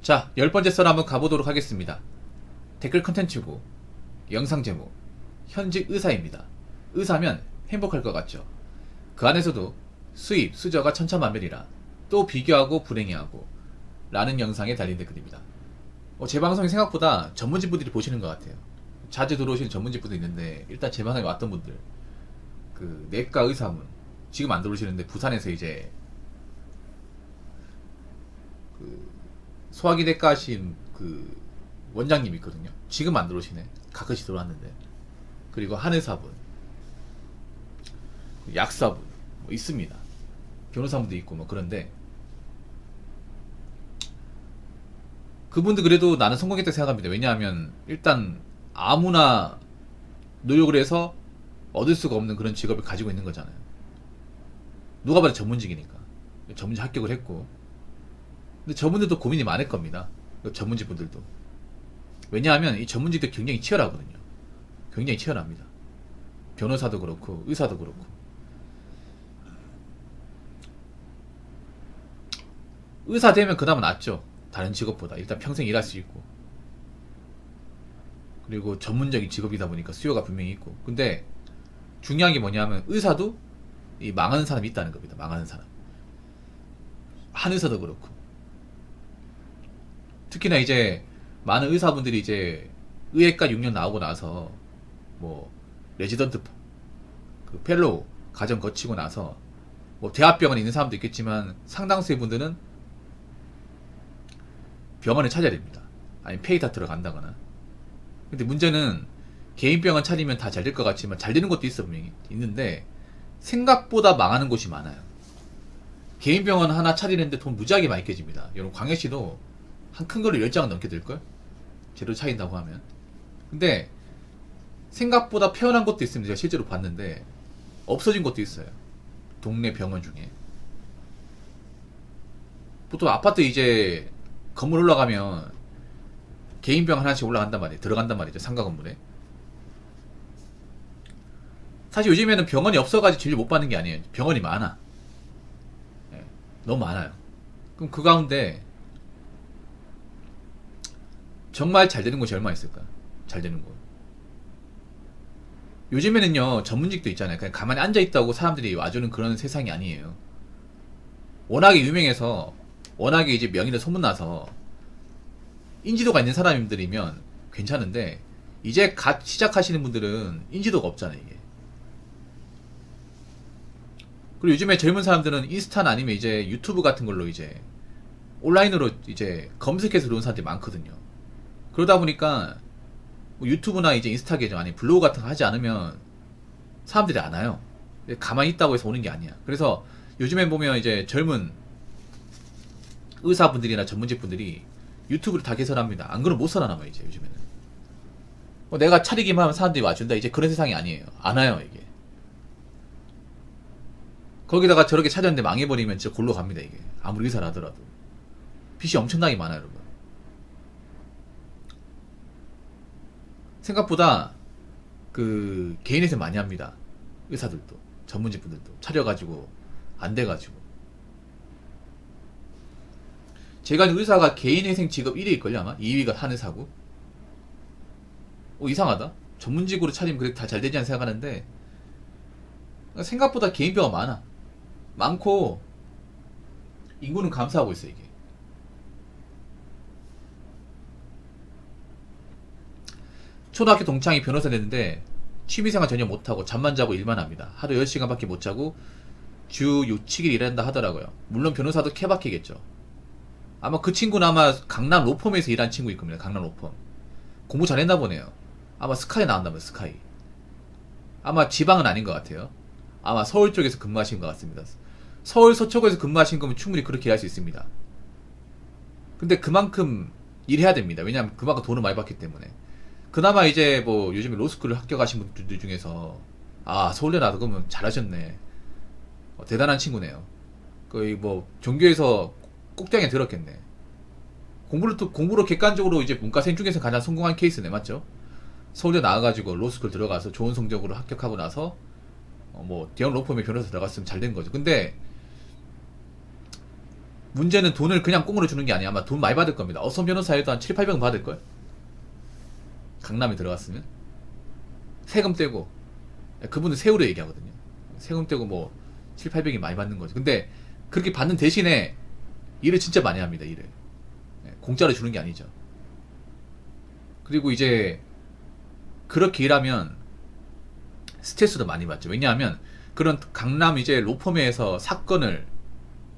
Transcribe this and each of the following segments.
자, 10번째 썰 한번 가보도록 하겠습니다. 댓글 컨텐츠고 영상 제목 현직 의사입니다. 의사면 행복할 것 같죠? 그 안에서도 수입, 수저가 천차만별이라 또 비교하고 불행해하고 라는 영상에 달린 댓글입니다. 제 방송이 생각보다 전문직분들이 보시는 것 같아요. 자주 들어오시는 전문직분도 있는데 일단 제 방송에 왔던 분들 그 내과 의사분 지금 안 들어오시는데 부산에서 이제 그 소화기 내과 하신 그 원장님 있거든요. 지금 안 들어오시네. 가끔씩 들어왔는데. 그리고 한의사분, 약사분 뭐 있습니다. 변호사분도 있고 뭐 그런데 그분들 그래도 나는 성공했다고 생각합니다. 왜냐하면 일단 아무나 노력을 해서 얻을 수가 없는 그런 직업을 가지고 있는 거잖아요. 누가 봐도 전문직이니까. 전문직 합격을 했고. 근데 저분들도 고민이 많을 겁니다. 전문직 분들도. 왜냐하면 이 전문직도 굉장히 치열하거든요. 굉장히 치열합니다. 변호사도 그렇고 의사도 그렇고. 의사 되면 그나마 낫죠. 다른 직업보다. 일단 평생 일할 수 있고. 그리고 전문적인 직업이다 보니까 수요가 분명히 있고. 근데 중요한 게 뭐냐면 의사도 이 망하는 사람이 있다는 겁니다. 망하는 사람. 한의사도 그렇고. 특히나 이제 많은 의사분들이 이제 의예과 6년 나오고 나서 뭐 레지던트 그 펠로우 과정 거치고 나서 뭐 대학병원에 있는 사람도 있겠지만 상당수의 분들은 병원을 찾아야 됩니다. 아니면 페이타트로 간다거나. 근데 문제는 개인 병원 차리면 다 잘 될 것 같지만 잘 되는 것도 있어 분명히 있는데 생각보다 망하는 곳이 많아요. 개인 병원 하나 차리는데 돈 무지하게 많이 깨집니다. 여러분 광역시도 한 큰 거를 10장은 넘게 들걸? 재료 차린다고 하면. 근데 생각보다 폐원한 곳도 있습니다. 제가 실제로 봤는데 없어진 곳도 있어요. 동네 병원 중에. 보통 아파트 이제 건물 올라가면 개인 병원 하나씩 올라간단 말이에요. 들어간단 말이죠. 상가 건물에. 사실 요즘에는 병원이 없어가지고 진료 못 받는 게 아니에요. 병원이 많아. 네, 너무 많아요. 그럼 그 가운데 정말 잘 되는 곳이 얼마 있을까? 잘 되는 곳. 요즘에는요, 전문직도 있잖아요. 그냥 가만히 앉아있다고 사람들이 와주는 그런 세상이 아니에요. 워낙에 유명해서, 워낙에 이제 명의를 소문나서, 인지도가 있는 사람들이면 괜찮은데, 이제 갓 시작하시는 분들은 인지도가 없잖아요, 이게. 그리고 요즘에 젊은 사람들은 인스타나 아니면 이제 유튜브 같은 걸로 이제, 온라인으로 이제 검색해서 들어온 사람들이 많거든요. 그러다 보니까 뭐 유튜브나 이제 인스타 계정 아니 블로그 같은 거 하지 않으면 사람들이 안 와요. 가만히 있다고 해서 오는 게 아니야. 그래서 요즘에 보면 이제 젊은 의사분들이나 전문직 분들이 유튜브를 다 개설합니다. 안 그러면 못 살아남아 이제 요즘에는. 내가 차리기만 하면 사람들이 와준다. 이제 그런 세상이 아니에요. 안 와요 이게. 거기다가 저렇게 차렸는데 망해버리면 진짜 골로 갑니다 이게. 아무리 의사를 하더라도. 빚이 엄청나게 많아요 여러분. 생각보다 그 개인회생 많이 합니다. 의사들도 전문직 분들도 차려가지고 안 돼가지고. 제가 아는 의사가 개인회생 직업 1위일걸요 아마. 2위가 한의사고. 이상하다. 전문직으로 차리면 그렇게 다 잘 되지 않나 생각하는데 생각보다 개인병원 많아. 많고 인구는 감소하고 있어 이게. 초등학교 동창이 변호사 됐는데 취미생활 전혀 못하고 잠만 자고 일만 합니다. 하루 10시간밖에 못 자고 주 6, 7일 일한다 하더라고요. 물론 변호사도 케바케겠죠. 아마 그 친구는 아마 강남 로펌에서 일한 친구일 겁니다. 강남 로펌. 공부 잘했나 보네요. 아마 스카이 나왔나봐요. 스카이. 아마 지방은 아닌 것 같아요. 아마 서울 쪽에서 근무하신 것 같습니다. 서울 서초구에서 근무하신 거면 충분히 그렇게 일할 수 있습니다. 근데 그만큼 일해야 됩니다. 왜냐하면 그만큼 돈을 많이 받기 때문에. 그나마 이제 뭐 요즘에 로스쿨을 합격하신 분들 중에서 서울대 나도 그러면 잘하셨네. 대단한 친구네요. 거의 뭐 종교에서 꼭대기에 들었겠네. 공부로 객관적으로 이제 문과생 중에서 가장 성공한 케이스네. 맞죠? 서울대 나와가지고 로스쿨 들어가서 좋은 성적으로 합격하고 나서 뭐 대형 로펌에 변호사 들어갔으면 잘 된 거죠. 근데 문제는 돈을 그냥 꽁으로 주는 게 아니야. 아마 돈 많이 받을 겁니다. 어선 변호사에도 한 7, 800은 받을걸? 강남에 들어갔으면 세금 떼고, 그분은 세후로 얘기하거든요. 세금 떼고 뭐 7, 800이 많이 받는 거죠. 근데 그렇게 받는 대신에 일을 진짜 많이 합니다. 일을 공짜로 주는 게 아니죠. 그리고 이제 그렇게 일하면 스트레스도 많이 받죠. 왜냐하면 그런 강남 이제 로펌에서 사건을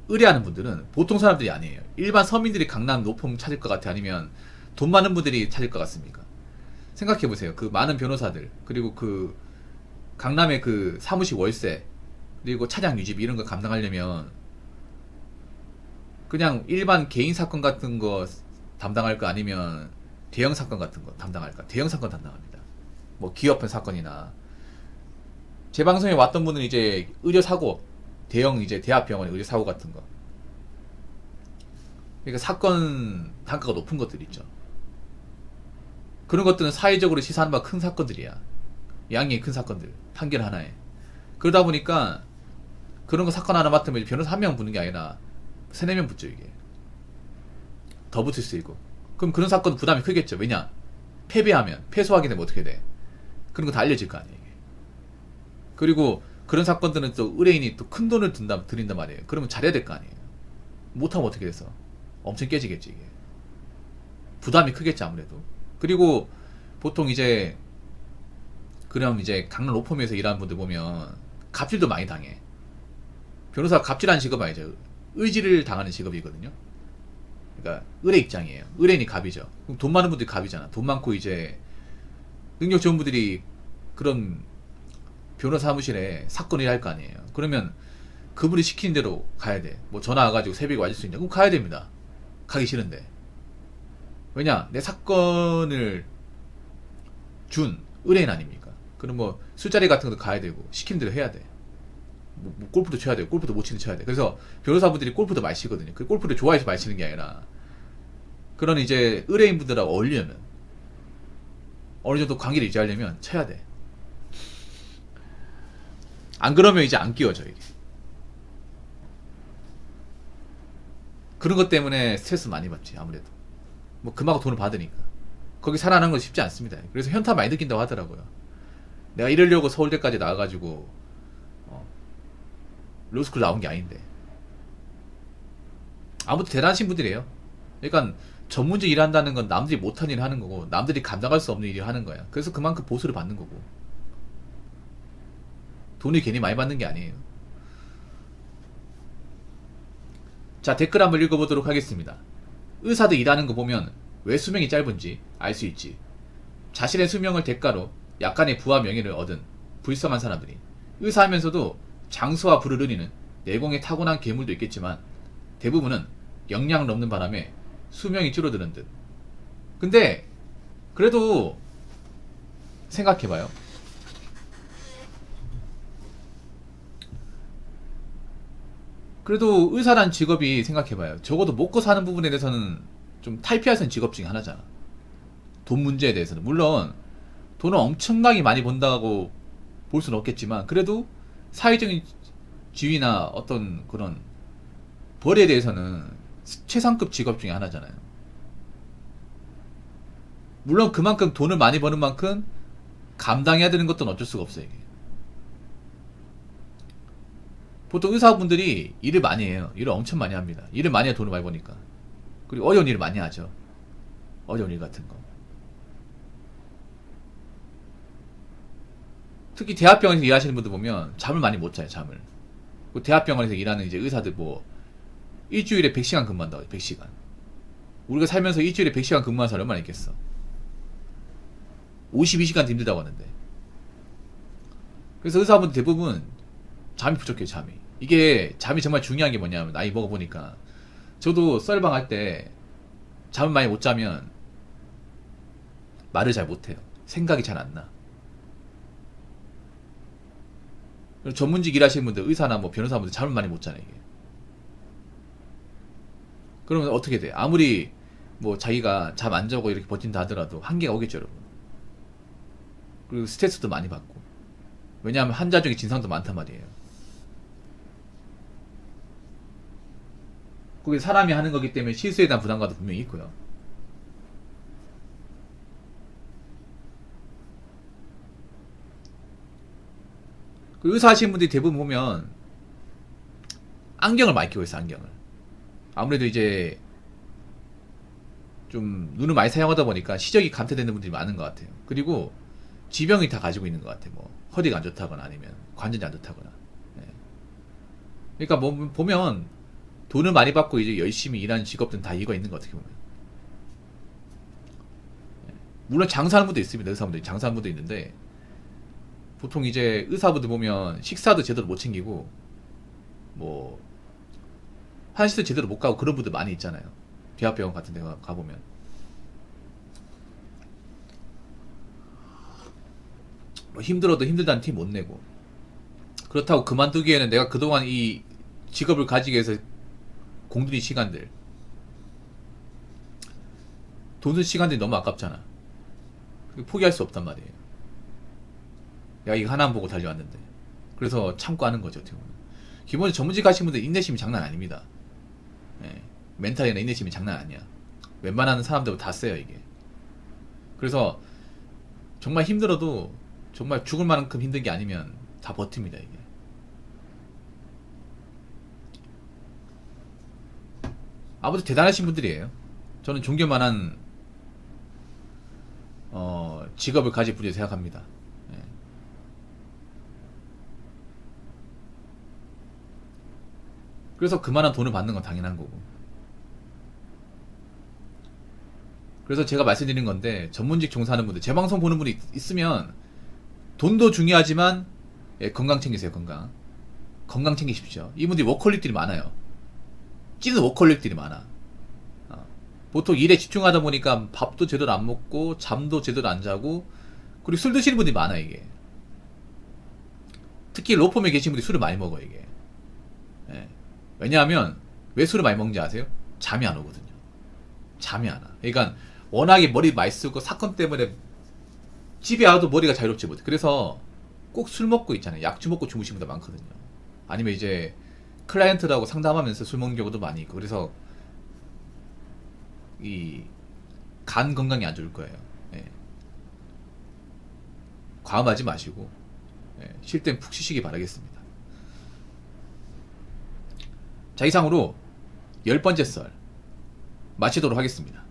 의뢰하는 분들은 보통 사람들이 아니에요. 일반 서민들이 강남 로펌 찾을 것 같아? 아니면 돈 많은 분들이 찾을 것 같습니까? 생각해보세요. 그 많은 변호사들, 그리고 그 강남의 그 사무실 월세, 그리고 차량 유지비 이런 거 감당하려면 그냥 일반 개인 사건 같은 거 담당할까? 아니면 대형 사건 같은 거 담당할까? 대형 사건 담당합니다. 뭐 기업형 사건이나. 제 방송에 왔던 분은 이제 의료사고, 대형 이제 대학병원 의료사고 같은 거. 그러니까 사건 단가가 높은 것들 있죠. 그런 것들은 사회적으로 시사하는 바 큰 사건들이야. 양이 큰 사건들. 판결 하나에. 그러다 보니까 그런 거 사건 하나 맡으면 변호사 한 명 붙는 게 아니라 3, 4명 붙죠, 이게. 더 붙을 수 있고. 그럼 그런 사건 부담이 크겠죠. 왜냐? 패배하면, 패소하게 되면 어떻게 돼? 그런 거 다 알려질 거 아니에요, 이게. 그리고 그런 사건들은 또 의뢰인이 또 큰 돈을 드린단 말이에요. 그러면 잘해야 될 거 아니에요. 못하면 어떻게 돼서? 엄청 깨지겠지, 이게. 부담이 크겠지, 아무래도. 그리고 보통 이제 그럼 이제 강남 로펌에서 일하는 분들 보면 갑질도 많이 당해. 변호사가 갑질하는 직업 아니죠. 의지를 당하는 직업이거든요. 그러니까 의뢰 입장이에요. 의뢰인이 갑이죠. 그럼 돈 많은 분들이 갑이잖아. 돈 많고 이제 능력 좋은 분들이 그런 변호사 사무실에 사건 일할 거 아니에요. 그러면 그분이 시키는 대로 가야 돼. 뭐 전화 와가지고 새벽에 와줄 수 있냐? 그럼 가야 됩니다. 가기 싫은데. 왜냐? 내 사건을 준 의뢰인 아닙니까? 그럼 뭐 술자리 같은 것도 가야 되고 시키는 대로 해야 돼. 뭐 골프도 쳐야 되고 골프도 못 치는 쳐야 돼. 그래서 변호사분들이 골프도 많이 치거든요. 그 골프를 좋아해서 많이 치는 게 아니라 그런 이제 의뢰인분들하고 어울리려면 어느 정도 관계를 유지하려면 쳐야 돼. 안 그러면 이제 안 끼워져, 이게. 그런 것 때문에 스트레스 많이 받지, 아무래도. 뭐 그만큼 돈을 받으니까. 거기 살아나는 건 쉽지 않습니다. 그래서 현타 많이 느낀다고 하더라고요. 내가 이러려고 서울대까지 나와가지고 로스쿨 나온 게 아닌데. 아무튼 대단하신 분들이에요. 그러니까 전문직 일한다는 건 남들이 못한 일을 하는 거고 남들이 감당할 수 없는 일을 하는 거야. 그래서 그만큼 보수를 받는 거고. 돈이 괜히 많이 받는 게 아니에요. 자, 댓글 한번 읽어보도록 하겠습니다. 의사들 일하는 거 보면 왜 수명이 짧은지 알 수 있지. 자신의 수명을 대가로 약간의 부와 명예를 얻은 불쌍한 사람들이 의사하면서도 장수와 부를 누리는 내공에 타고난 괴물도 있겠지만 대부분은 역량 넘는 바람에 수명이 줄어드는 듯. 근데 그래도 생각해봐요. 그래도 의사란 직업이 생각해봐요. 적어도 먹고 사는 부분에 대해서는 좀 탈피할 수 있는 직업 중에 하나잖아. 돈 문제에 대해서는. 물론 돈을 엄청나게 많이 번다고 볼 수는 없겠지만 그래도 사회적인 지위나 어떤 그런 벌에 대해서는 최상급 직업 중에 하나잖아요. 물론 그만큼 돈을 많이 버는 만큼 감당해야 되는 것도 어쩔 수가 없어요, 이게. 보통 의사분들이 일을 많이 해요. 일을 엄청 많이 합니다. 일을 많이 해야 돈을 많이 버니까. 그리고 어려운 일을 많이 하죠. 어려운 일 같은 거. 특히 대학병원에서 일하시는 분들 보면 잠을 많이 못 자요, 잠을. 그 대학병원에서 일하는 이제 의사들 뭐 일주일에 100시간 근무한다고, 100시간. 우리가 살면서 일주일에 100시간 근무한 사람 얼마나 있겠어? 52시간 힘들다고 하는데. 그래서 의사분들 대부분 잠이 부족해요, 잠이. 이게 잠이 정말 중요한 게 뭐냐면 나이 먹어보니까 저도 썰방 할 때 잠을 많이 못 자면 말을 잘 못해요. 생각이 잘 안 나. 전문직 일하시는 분들, 의사나 뭐 변호사분들 잠을 많이 못 자네, 이게. 그러면 어떻게 돼? 아무리 뭐 자기가 잠 안 자고 이렇게 버틴다 하더라도 한계가 오겠죠, 여러분. 그리고 스트레스도 많이 받고. 왜냐하면 환자 중에 진상도 많단 말이에요. 그게 사람이 하는 거기 때문에 실수에 대한 부담감도 분명히 있고요. 그 의사 하시는 분들이 대부분 보면 안경을 많이 끼고 있어요. 안경을. 아무래도 이제 좀 눈을 많이 사용하다 보니까 시력이 감퇴되는 분들이 많은 것 같아요. 그리고 지병이 다 가지고 있는 것 같아요. 뭐 허리가 안 좋다거나 아니면 관절이 안 좋다거나. 예. 그러니까 뭐 보면 돈을 많이 받고 이제 열심히 일하는 직업들은 다 이유가 있는 것 같아요. 보면. 예. 물론 장사하는 분도 있습니다. 의사분들이 장사하는 분도 있는데 보통 이제 의사분들 보면 식사도 제대로 못 챙기고 뭐 화장실도 제대로 못 가고 그런 분들 많이 있잖아요. 대학병원 같은 데 가보면. 뭐 힘들어도 힘들다는 티 못 내고. 그렇다고 그만두기에는 내가 그동안 이 직업을 가지기 위해서 공들인 시간들, 돈 쓴 시간들이 너무 아깝잖아. 포기할 수 없단 말이에요. 내가 이거 하나만 보고 달려왔는데. 그래서 참고 하는 거죠. 어떻게 보면. 기본적으로 전문직 가신 분들 인내심이 장난 아닙니다. 예. 멘탈이나 인내심이 장난 아니야. 웬만한 사람들보다 다 세요 이게. 그래서 정말 힘들어도 정말 죽을 만큼 힘든 게 아니면 다 버팁니다 이게. 아무튼 대단하신 분들이에요. 저는 존경만한 직업을 가질 분이라고 생각합니다. 예. 그래서 그만한 돈을 받는 건 당연한 거고. 그래서 제가 말씀드린 건데 전문직 종사하는 분들, 제 방송 보는 분이 있으면 돈도 중요하지만 예, 건강 챙기세요. 건강 챙기십시오. 이분들이 워커홀릭들이 많아요. 찌는 워커홀릭들이 많아. 보통 일에 집중하다 보니까 밥도 제대로 안 먹고 잠도 제대로 안 자고 그리고 술 드시는 분들이 많아 이게. 특히 로펌에 계신 분들이 술을 많이 먹어 이게. 예. 왜냐하면 왜 술을 많이 먹는지 아세요? 잠이 안 오거든요. 잠이 안 와. 그러니까 워낙에 머리 많이 쓰고 사건 때문에 집에 와도 머리가 자유롭지 못해. 그래서 꼭 술 먹고 있잖아요. 약주 먹고 주무시는 분들 많거든요. 아니면 이제 클라이언트라고 상담하면서 술 먹는 경우도 많이 있고. 그래서 이 간 건강이 안 좋을 거예요. 예. 과음하지 마시고 예. 쉴 땐 푹 쉬시기 바라겠습니다. 자, 이상으로 10번째 썰 마치도록 하겠습니다.